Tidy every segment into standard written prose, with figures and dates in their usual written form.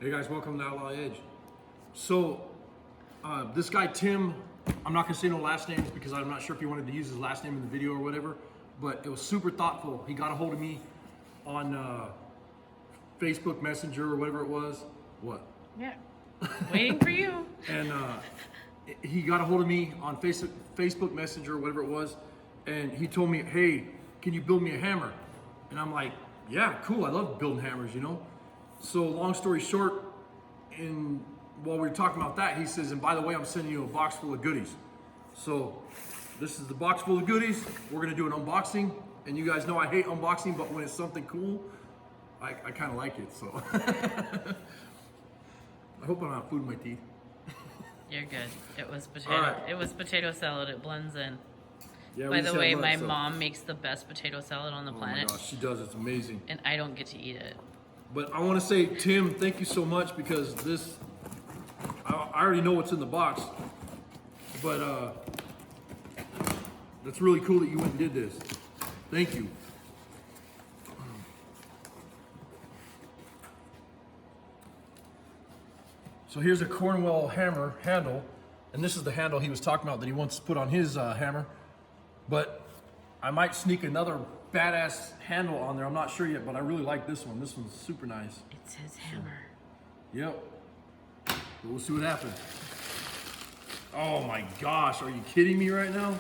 Hey guys, welcome to Outlaw Edge. So, this guy Tim, I'm not gonna say no last names because I'm not sure if he wanted to use his last name in the video or whatever, but it was super thoughtful. He got a hold of me on Facebook Messenger or whatever it was. What? Yeah. Waiting for you. And he got a hold of me on Facebook Messenger or whatever it was, and he told me, hey, can you build me a hammer? And I'm like, yeah, cool, I love building hammers, you know? So long story short, while we were talking about that, he says, and by the way, I'm sending you a box full of goodies. So this is the box full of goodies. We're gonna do an unboxing, and you guys know I hate unboxing, but when it's something cool, I kind of like it, so. I hope I don't have food in my teeth. You're good. It was potato. All right. It was potato salad. It blends in. Yeah, By the way, my mom makes the best potato salad on the planet. Oh my gosh, she does. It's amazing. And I don't get to eat it. But I want to say, Tim, thank you so much because I already know what's in the box. But that's really cool that you went and did this. Thank you. So here's a Cornwell hammer handle, and this is the handle he was talking about that he wants to put on his hammer. But I might sneak another badass handle on there. I'm not sure yet, but I really like this one. This one's super nice. It's his hammer. Yep. But we'll see what happens. Oh my gosh, are you kidding me right now?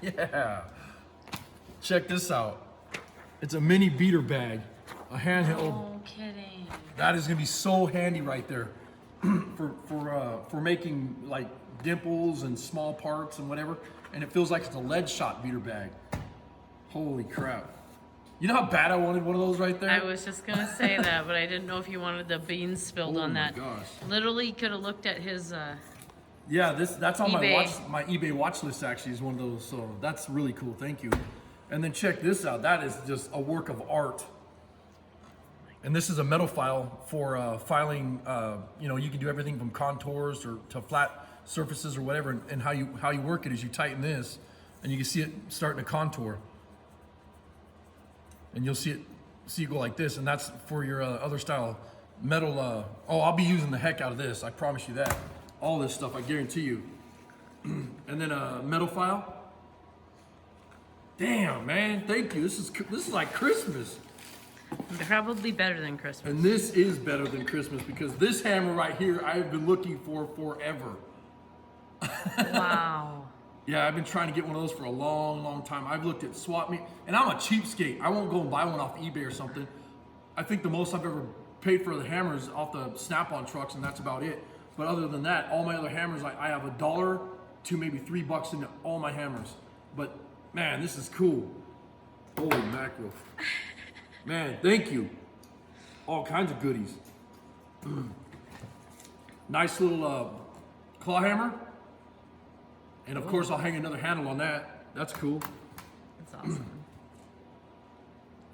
Yeah. Check this out. It's a mini beater bag, a handheld. Oh, kidding. That is gonna be so handy right there for making like dimples and small parts and whatever. And it feels like it's a lead shot beater bag. Holy crap. You know how bad I wanted one of those right there? I was just gonna say that, but I didn't know if you wanted the beans spilled on that. Oh my gosh. Literally could have looked at his Yeah, that's on eBay. my eBay watch list actually is one of those, so that's really cool. Thank you. And then check this out. That is just a work of art. And this is a metal file for filing. You know, you can do everything from contours to flat surfaces or whatever. And how you work it is you tighten this, and you can see it starting to contour. And you'll see it go like this, and that's for your other style metal. Oh, I'll be using the heck out of this. I promise you that. All this stuff, I guarantee you. And then a metal file. Damn, man, thank you. This is like Christmas. probably better than Christmas. And this is better than Christmas because this hammer right here I've been looking for forever. Wow. Yeah, I've been trying to get one of those for a long, long time. I've looked at swap meet, and I'm a cheapskate. I won't go and buy one off eBay or something. I think the most I've ever paid for the hammers off the Snap-on trucks, and that's about it. But other than that, all my other hammers, I have $1 to maybe $3 in all my hammers. But man, this is cool. Holy mackerel. Man, thank you. All kinds of goodies. Nice little claw hammer. And of course, I'll hang another handle on that. That's cool. That's awesome.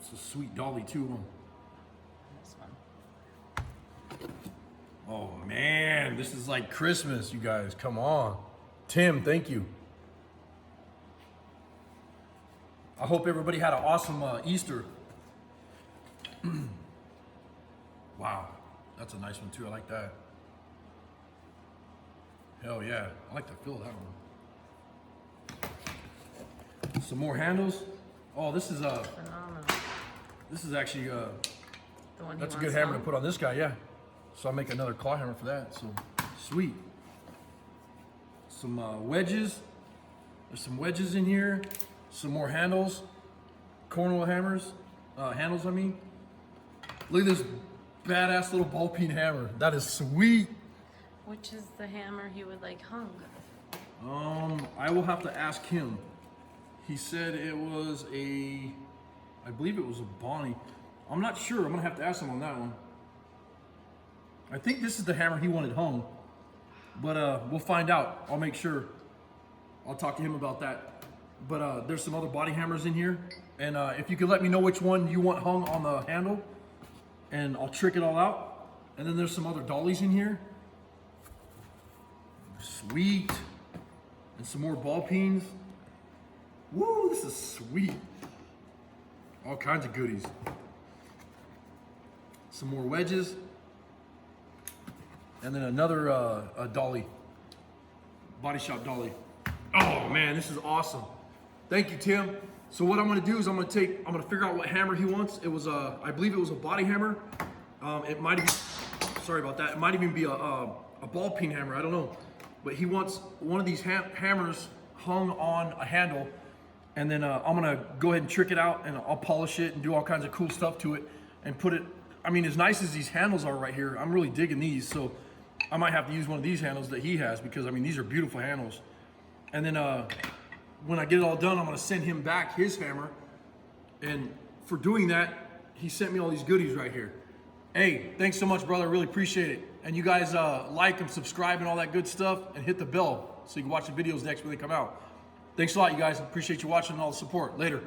It's a sweet dolly too. This one. Oh man, this is like Christmas, you guys. Come on. Tim, thank you. I hope everybody had an awesome Easter. Wow, that's a nice one too. I like that. Hell yeah, I like the feel of that one. Some more handles. Oh, this is Phenomenal. this is actually The one he that's a wants good hammer to home. put on this guy. Yeah. So I'll make another claw hammer for that. So sweet. Some wedges. There's some wedges in here. Some more handles. Cornwell hammers. Handles, I mean. Look at this badass little ball peen hammer. That is sweet. Which is the hammer he would like hung? I will have to ask him. He said it was I believe it was a Bonnie. I'm not sure. I'm gonna have to ask him on that one. I think this is the hammer he wanted hung, but we'll find out. I'll make sure. I'll talk to him about that. But there's some other body hammers in here, and if you could let me know which one you want hung on the handle, and I'll trick it all out. And then there's some other dollies in here. Sweet. And some more ball peens. Woo, this is sweet. All kinds of goodies. some more wedges, and then another a dolly, Body Shop dolly. Oh man, this is awesome. Thank you, Tim. So what I'm gonna do is I'm gonna figure out what hammer he wants. It was I believe it was a body hammer. It might have, sorry about that. It might even be a ball peen hammer, I don't know. But he wants one of these hammers hung on a handle, and then I'm gonna go ahead and trick it out, and I'll polish it and do all kinds of cool stuff to it and put it, I mean, as nice as these handles are right here, I'm really digging these. So I might have to use one of these handles that he has, because I mean, these are beautiful handles. And then when I get it all done, I'm gonna send him back his hammer. And for doing that, he sent me all these goodies right here. Hey, thanks so much, brother. I really appreciate it. And you guys like and subscribe and all that good stuff, and hit the bell so you can watch the videos next when they come out. Thanks a lot, you guys. Appreciate you watching and all the support. Later.